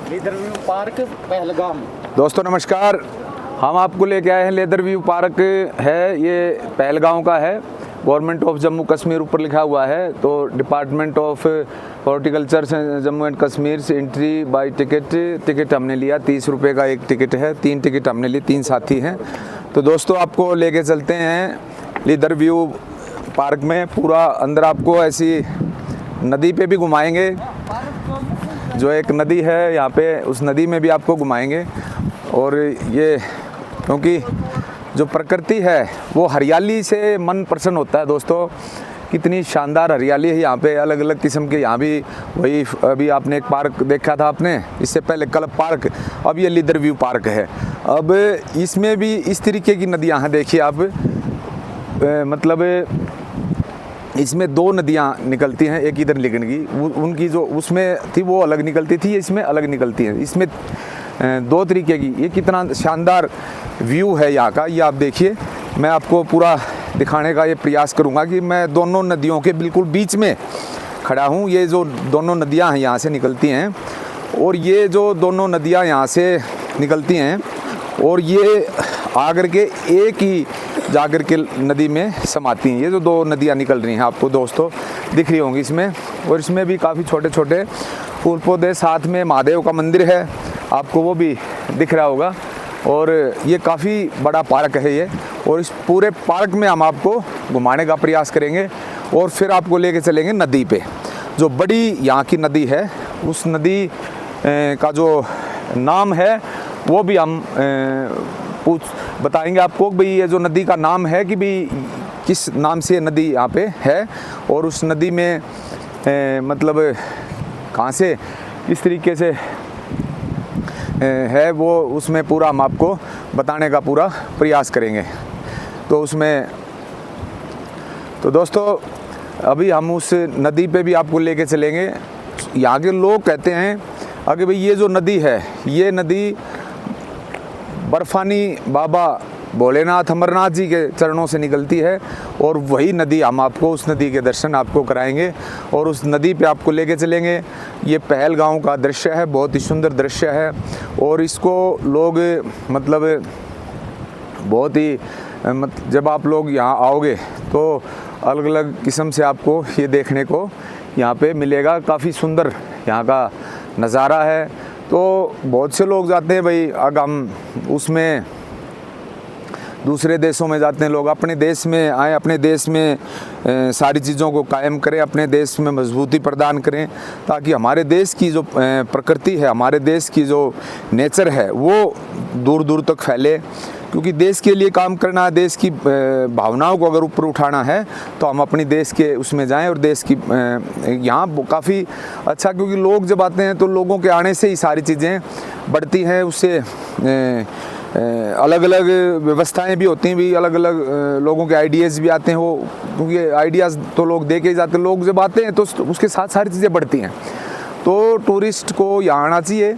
Leather view park Pahalgam. दोस्तों नमस्कार, हम आपको लेके आए हैं लेदर व्यू पार्क है, ये पहलगाम का है। गवर्नमेंट ऑफ जम्मू कश्मीर ऊपर लिखा हुआ है, तो department of horticulture Jammu and Kashmir से एंट्री बाय टिकट हमने लिया। 30 रुपये का एक टिकट है, 3 टिकट हमने लिए, 3 साथी हैं। तो दोस्तों आपको लेके चलते हैं लेदर व्यू पार्क में। पूरा अंदर आपको ऐसी नदी पे भी घुमाएंगे, जो एक नदी है यहाँ पे, उस नदी में भी आपको घुमाएंगे। और ये क्योंकि जो प्रकृति है वो हरियाली से मन प्रसन्न होता है। दोस्तों कितनी शानदार हरियाली है यहाँ पे, अलग अलग किस्म के। यहाँ भी वही अभी आपने एक पार्क देखा था आपने, इससे पहले क्लब पार्क, अब ये लेदर व्यू पार्क है। अब इसमें भी इस तरीके की नदियाँ हैं, देखिए आप, मतलब इसमें 2 नदियाँ निकलती हैं, एक इधर निकलेगी, उनकी जो उसमें थी वो अलग निकलती थी, इसमें अलग निकलती है। इसमें 2 तरीके की, ये कितना शानदार व्यू है यहाँ का, ये आप देखिए। मैं आपको पूरा दिखाने का ये प्रयास करूँगा कि मैं दोनों नदियों के बिल्कुल बीच में खड़ा हूँ। ये जो दोनों नदियाँ हैं यहाँ से निकलती हैं, और ये जो दोनों नदियाँ यहाँ से निकलती हैं, और ये आकर के एक ही जाकर के नदी में समाती हैं। ये जो 2 नदियाँ निकल रही हैं आपको दोस्तों दिख रही होंगी इसमें, और इसमें भी काफ़ी छोटे छोटे फूल पौधे, साथ में महादेव का मंदिर है, आपको वो भी दिख रहा होगा। और ये काफ़ी बड़ा पार्क है ये, और इस पूरे पार्क में हम आपको घुमाने का प्रयास करेंगे, और फिर आपको लेके चलेंगे नदी पे, जो बड़ी यहाँ की नदी है। उस नदी का जो नाम है वो भी हम बताएंगे आपको कि भाई ये जो नदी का नाम है कि भाई किस नाम से नदी यहाँ पे है, और उस नदी में मतलब कहाँ से किस तरीके से है वो, उसमें पूरा हम आपको बताने का पूरा प्रयास करेंगे। तो उसमें तो दोस्तों अभी हम उस नदी पे भी आपको लेके चलेंगे। यहाँ के लोग कहते हैं अगर भाई ये जो नदी है, ये नदी बर्फानी बाबा भोलेनाथ अमरनाथ जी के चरणों से निकलती है, और वही नदी हम आपको, उस नदी के दर्शन आपको कराएंगे और उस नदी पे आपको लेके चलेंगे। ये पहलगाम का दृश्य है, बहुत ही सुंदर दृश्य है, और इसको लोग मतलब बहुत ही जब आप लोग यहाँ आओगे तो अलग अलग किस्म से आपको ये देखने को यहाँ पे मिलेगा। काफ़ी सुंदर यहाँ का नज़ारा है। तो बहुत से लोग जाते हैं भाई, अगर हम उसमें दूसरे देशों में जाते हैं लोग, अपने देश में आए, अपने देश में सारी चीज़ों को कायम करें, अपने देश में मजबूती प्रदान करें, ताकि हमारे देश की जो प्रकृति है, हमारे देश की जो नेचर है वो दूर दूर तक फैले। क्योंकि देश के लिए काम करना है, देश की भावनाओं को अगर ऊपर उठाना है तो हम अपनी देश के उसमें जाएं, और देश की यहाँ काफ़ी अच्छा, क्योंकि लोग जब आते हैं तो लोगों के आने से ही सारी चीज़ें बढ़ती हैं। उससे अलग अलग व्यवस्थाएं भी होती हैं, भी अलग अलग लोगों के आइडियाज़ भी आते हैं वो, क्योंकि आइडियाज़ तो लोग दे के ही जाते हैं। लोग जब आते हैं तो उसके साथ सारी चीज़ें बढ़ती हैं। तो टूरिस्ट को यहाँ आना चाहिए।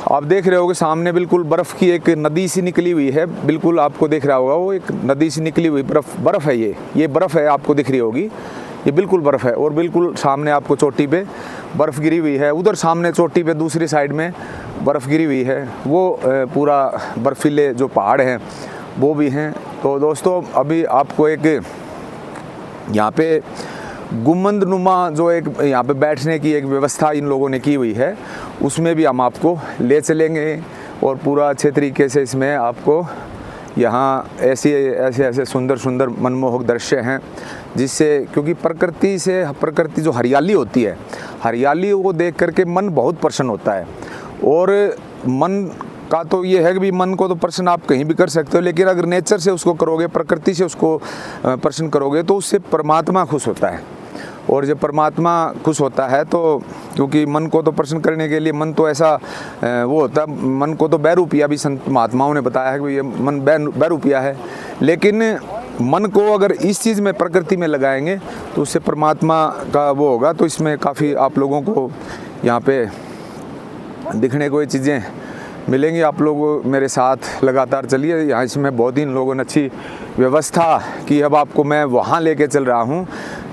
आप देख रहे होगे सामने बिल्कुल बर्फ़ की एक नदी सी निकली हुई है, बिल्कुल आपको दिख रहा होगा वो एक नदी सी निकली हुई बर्फ़ है। ये बर्फ़ है, आपको दिख रही होगी, ये बिल्कुल बर्फ़ है। और बिल्कुल सामने आपको चोटी पे बर्फ़ गिरी हुई है, उधर सामने चोटी पे दूसरी साइड में बर्फ़ गिरी हुई है, वो पूरा बर्फीले जो पहाड़ हैं वो भी हैं। तो दोस्तों अभी आपको एक यहाँ पे गुम्बद नुमा जो एक यहाँ पे बैठने की एक व्यवस्था इन लोगों ने की हुई है, उसमें भी हम आपको ले चलेंगे, और पूरा अच्छे तरीके से इसमें आपको यहाँ ऐसे सुंदर सुंदर मनमोहक दृश्य हैं, जिससे क्योंकि प्रकृति जो हरियाली होती है, हरियाली को देख करके मन बहुत प्रसन्न होता है। और मन का तो ये है कि भी मन को तो प्रसन्न आप कहीं भी कर सकते हो, लेकिन अगर नेचर से उसको करोगे, प्रकृति से उसको प्रसन्न करोगे, तो उससे परमात्मा खुश होता है। और जब परमात्मा खुश होता है तो क्योंकि मन को तो प्रसन्न करने के लिए मन तो ऐसा वो होता है, मन को तो बैरूपिया भी संत महात्माओं ने बताया है कि ये मन बैरूपिया है, लेकिन मन को अगर इस चीज़ में प्रकृति में लगाएंगे तो उससे परमात्मा का वो होगा। तो इसमें काफ़ी आप लोगों को यहाँ पे दिखने को ये चीज़ें मिलेंगी। आप लोग मेरे साथ लगातार चलिए। यहाँ इसमें बहुत ही लोगों ने अच्छी व्यवस्था की। अब आपको मैं वहाँ लेके चल रहा हूँ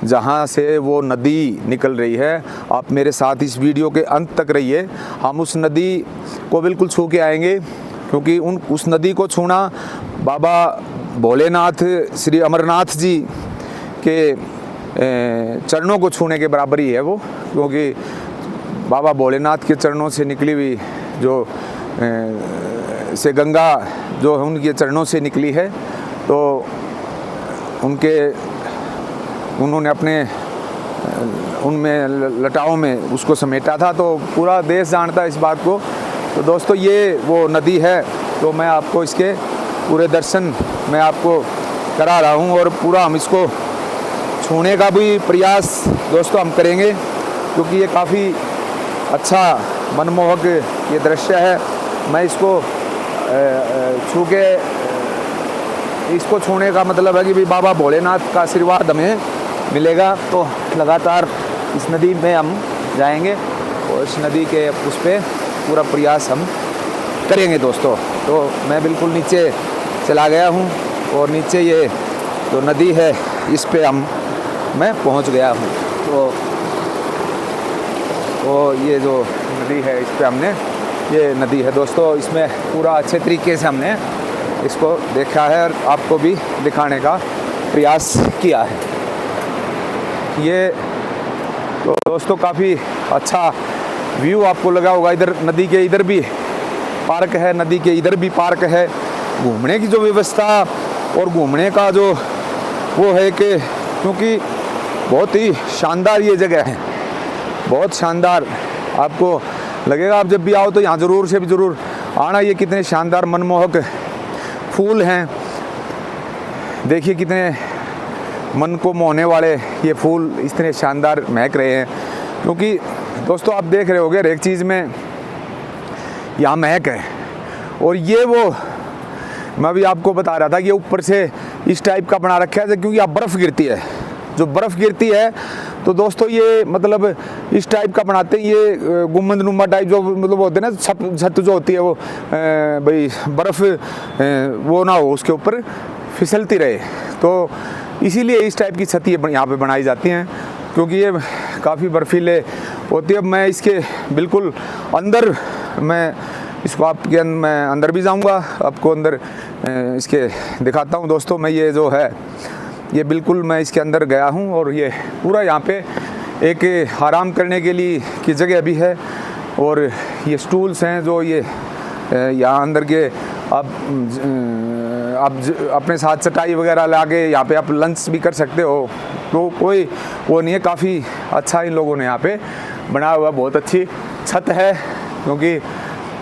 जहाँ से वो नदी निकल रही है। आप मेरे साथ इस वीडियो के अंत तक रहिए। हम उस नदी को बिल्कुल छू के आएंगे, क्योंकि उस नदी को छूना बाबा भोलेनाथ श्री अमरनाथ जी के चरणों को छूने के बराबर ही है वो, क्योंकि बाबा भोलेनाथ के चरणों से निकली हुई जो से गंगा जो है उनके चरणों से निकली है, तो उन्होंने अपने उनमें लटाओं में उसको समेटा था, तो पूरा देश जानता है इस बात को। तो दोस्तों ये वो नदी है, तो मैं आपको इसके पूरे दर्शन मैं आपको करा रहा हूँ, और पूरा हम इसको छूने का भी प्रयास दोस्तों हम करेंगे, क्योंकि ये काफ़ी अच्छा मनमोहक ये दृश्य है। मैं इसको इसको छूने का मतलब है कि भी बाबा भोलेनाथ का आशीर्वाद हमें मिलेगा। तो लगातार इस नदी में हम जाएंगे और इस नदी के उस पर पूरा प्रयास हम करेंगे दोस्तों। तो मैं बिल्कुल नीचे चला गया हूँ, और नीचे ये जो नदी है इस पे मैं पहुँच गया हूँ। तो ये जो नदी है इस पे ये नदी है दोस्तों, इसमें पूरा अच्छे तरीके से हमने इसको देखा है और आपको भी दिखाने का प्रयास किया है। ये तो दोस्तों काफ़ी अच्छा व्यू आपको लगा होगा। इधर नदी के इधर भी पार्क है, नदी के इधर भी पार्क है। घूमने की जो व्यवस्था और घूमने का जो वो है कि क्योंकि बहुत ही शानदार ये जगह है, बहुत शानदार आपको लगेगा। आप जब भी आओ तो यहाँ ज़रूर से भी ज़रूर आना। ये कितने शानदार मनमोहक फूल हैं, देखिए कितने मन को मोहने वाले ये फूल इतने शानदार महक रहे हैं। क्योंकि दोस्तों आप देख रहे होंगे हर एक चीज़ में यहाँ महक है। और ये वो मैं भी आपको बता रहा था कि ऊपर से इस टाइप का बना रखा है, क्योंकि यहाँ बर्फ़ गिरती है। जो बर्फ़ गिरती है तो दोस्तों ये मतलब इस टाइप का बनाते हैं, ये गुम्बद नुमा टाइप जो मतलब होते हैं ना, छत जो होती है वो भाई बर्फ़ वो ना हो, उसके ऊपर फिसलती रहे। तो इसीलिए इस टाइप की छत यहाँ पे बनाई जाती हैं, क्योंकि ये काफ़ी बर्फीले होती है। अब मैं इसके बिल्कुल अंदर मैं इसको आपके मैं अंदर भी जाऊंगा, आपको अंदर इसके दिखाता हूं दोस्तों। मैं ये जो है ये बिल्कुल मैं इसके अंदर गया हूं, और ये पूरा यहाँ पे एक आराम करने के लिए की जगह भी है, और ये स्टूल्स हैं जो ये यहाँ अंदर के आप अपने साथ चटाई वगैरह ला के यहाँ पे आप लंच भी कर सकते हो। तो कोई वो नहीं है, काफ़ी अच्छा इन लोगों ने यहाँ पे बनाया हुआ। बहुत अच्छी छत है, क्योंकि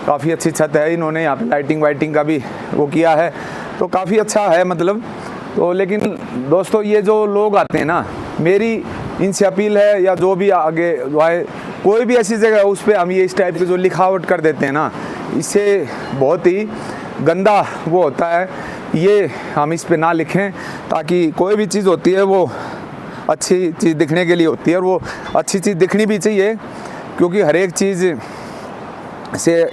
काफ़ी अच्छी छत है। इन्होंने यहाँ पे लाइटिंग वाइटिंग का भी वो किया है, तो काफ़ी अच्छा है मतलब। तो लेकिन दोस्तों ये जो लोग आते हैं ना, मेरी इनसे अपील है, या जो भी आगे आए कोई भी ऐसी जगह है उस पर हम ये इस टाइप की जो लिखावट कर देते हैं ना, इससे बहुत ही गंदा वो होता है। ये हम इस पे ना लिखें, ताकि कोई भी चीज़ होती है वो अच्छी चीज़ दिखने के लिए होती है, और वो अच्छी चीज़ दिखनी भी चाहिए, क्योंकि हर एक चीज़ से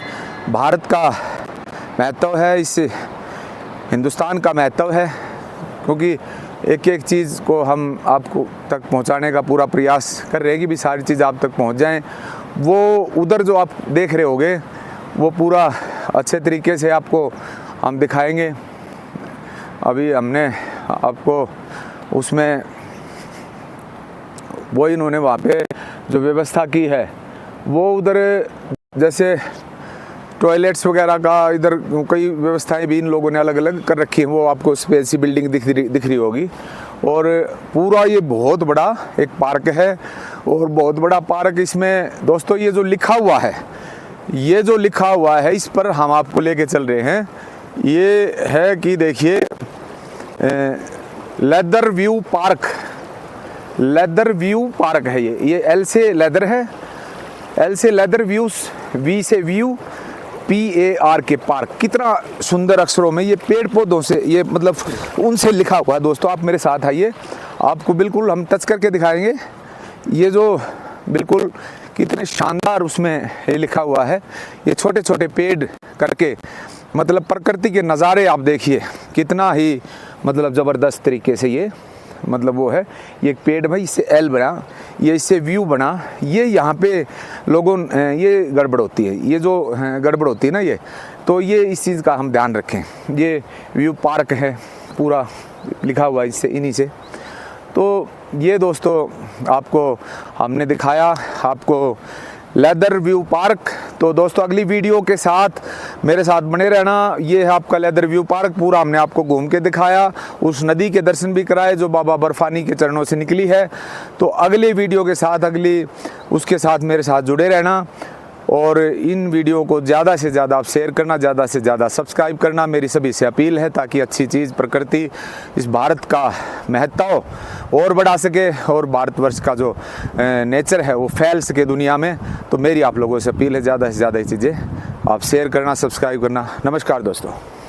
भारत का महत्व है, इस हिंदुस्तान का महत्व है। क्योंकि एक एक चीज़ को हम आपको तक पहुंचाने का पूरा प्रयास कर रहे हैं कि भी सारी चीज़ आप तक पहुंच जाएं। वो उधर जो आप देख रहे होंगे वो पूरा अच्छे तरीके से आपको हम दिखाएंगे। अभी हमने आपको उसमें वो इन्होंने वहाँ पे जो व्यवस्था की है वो उधर जैसे टॉयलेट्स वगैरह का इधर कई व्यवस्थाएं भी इन लोगों ने अलग अलग कर रखी हैं, वो आपको उस पर ऐसी बिल्डिंग दिख रही होगी। और पूरा ये बहुत बड़ा एक पार्क है, और बहुत बड़ा पार्क। इसमें दोस्तों ये जो लिखा हुआ है, ये जो लिखा हुआ है इस पर हम आपको लेके चल रहे हैं। ये है कि देखिए leather view park, leather view park है ये एल से लेदर है, एल से लेदर व्यूज, वी से व्यू, PAR के पार्क। कितना सुंदर अक्षरों में ये पेड़ पौधों से ये मतलब उनसे लिखा हुआ है। दोस्तों आप मेरे साथ आइए, आपको बिल्कुल हम टच करके दिखाएंगे। ये जो बिल्कुल कितने शानदार उसमें ये लिखा हुआ है, ये छोटे छोटे पेड़ करके मतलब प्रकृति के नज़ारे आप देखिए कितना ही मतलब ज़बरदस्त तरीके से ये मतलब वो है, ये एक पेड़ भाई इससे एल बना, ये इससे व्यू बना, ये यहाँ पे लोगों ये गड़बड़ होती है, ये जो गड़बड़ होती है ना ये, तो ये इस चीज़ का हम ध्यान रखें। ये व्यू पार्क है पूरा लिखा हुआ है इससे इन्हीं से। तो ये दोस्तों आपको हमने दिखाया, आपको लेदर व्यू पार्क। तो दोस्तों अगली वीडियो के साथ मेरे साथ बने रहना। ये है आपका लेदर व्यू पार्क, पूरा हमने आपको घूम के दिखाया, उस नदी के दर्शन भी कराए जो बाबा बर्फानी के चरणों से निकली है। तो अगले वीडियो के साथ उसके साथ मेरे साथ जुड़े रहना और इन वीडियो को ज़्यादा से ज़्यादा आप शेयर करना, ज़्यादा से ज़्यादा सब्सक्राइब करना, मेरी सभी से अपील है, ताकि अच्छी चीज़ प्रकृति इस भारत का महत्व और बढ़ा सके और भारतवर्ष का जो नेचर है वो फैल सके दुनिया में। तो मेरी आप लोगों से अपील है, ज़्यादा से ज़्यादा ये चीज़ें आप शेयर करना, सब्सक्राइब करना। नमस्कार दोस्तों।